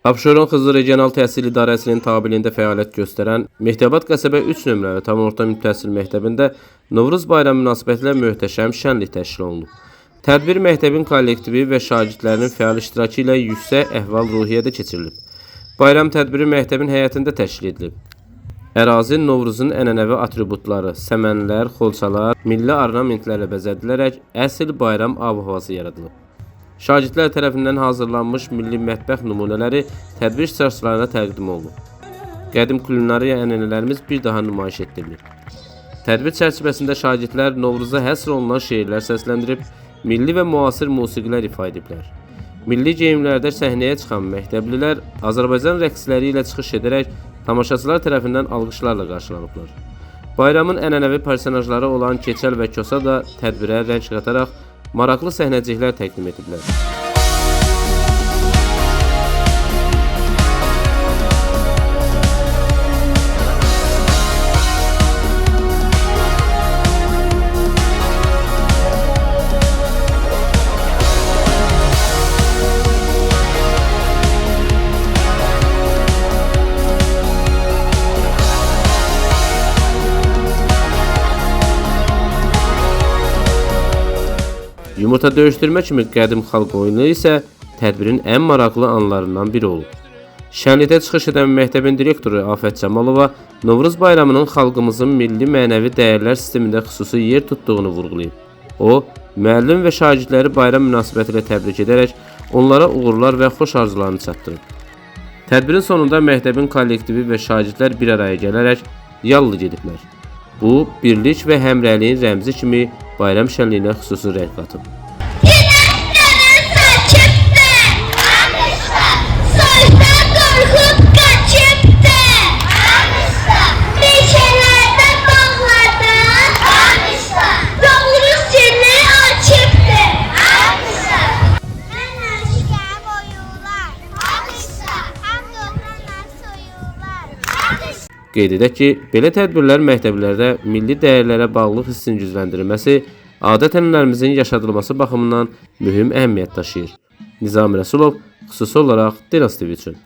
Abşeron Xızı Regional Təhsil İdarəsinin tabeliyində fəaliyyət göstərən Mehdəbad qəsəbə 3 nömrəli tam orta ümumi təhsil məktəbində Novruz bayramı münasibətilə möhtəşəm şənlik təşkil olunub. Tədbir məktəbin kollektivi və şagirdlərinin fəal iştirakı ilə yüksək əhval-ruhiyyədə keçirilib. Bayram tədbiri məktəbin həyətində təşkil edilib. Ərazi Novruzun ənənəvi atributları, səmənlər, xolçalar, milli ornamentlərlə bəzədilərək əsl bayram ab-havası yaradılıb. Şagirdlər tərəfindən hazırlanmış milli mətbəx nümunələri tədbir iştirakçılarına təqdim olunub. Qədim kulinari ənənələrimiz bir daha nümayiş etdirilir. Tədbir çərçivəsində şagirdlər Novruza həsr olunan şeirlər səsləndirib, milli və müasir musiqilər ifa ediblər. Milli geyimlərdə səhnəyə çıxan məktəblilər Azərbaycan rəqsləri ilə çıxış edərək tamaşaçılar tərəfindən alqışlarla qarşılanıblar. Bayramın ənənəvi personajları olan Keçəl və Kosa da tədbirə rəng qataraq maraqlı səhnəciklər təqdim ediblər. Yumurta döyüşdürmə kimi qədim xalq oyunu isə tədbirin ən maraqlı anlarından biri olub. Şənlikdə çıxış edən məktəbin direktoru Afət Camalova Novruz bayramının xalqımızın milli mənəvi dəyərlər sistemində xüsusi yer tutduğunu vurğulayıb. O, müəllim və şagirdləri bayram münasibətilə təbrik edərək onlara uğurlar və xoş arzularını çatdırıb. Tədbirin sonunda məktəbin kollektivi və şagirdlər bir araya gələrək yallı gediblər. Bu, birlik və həmrəyliyin rəmzi kimi bayram şənliyinə xüsusi rəng qatıb. Qeyd edək ki, belə tədbirlər məktəblərdə milli dəyərlərə bağlılıq hissinin gücləndirilməsi, adət-ənənələrimizin yaşadılması baxımından mühüm əhəmiyyət daşıyır. Nizami Rəsulov, xüsusi olaraq Deras TV üçün.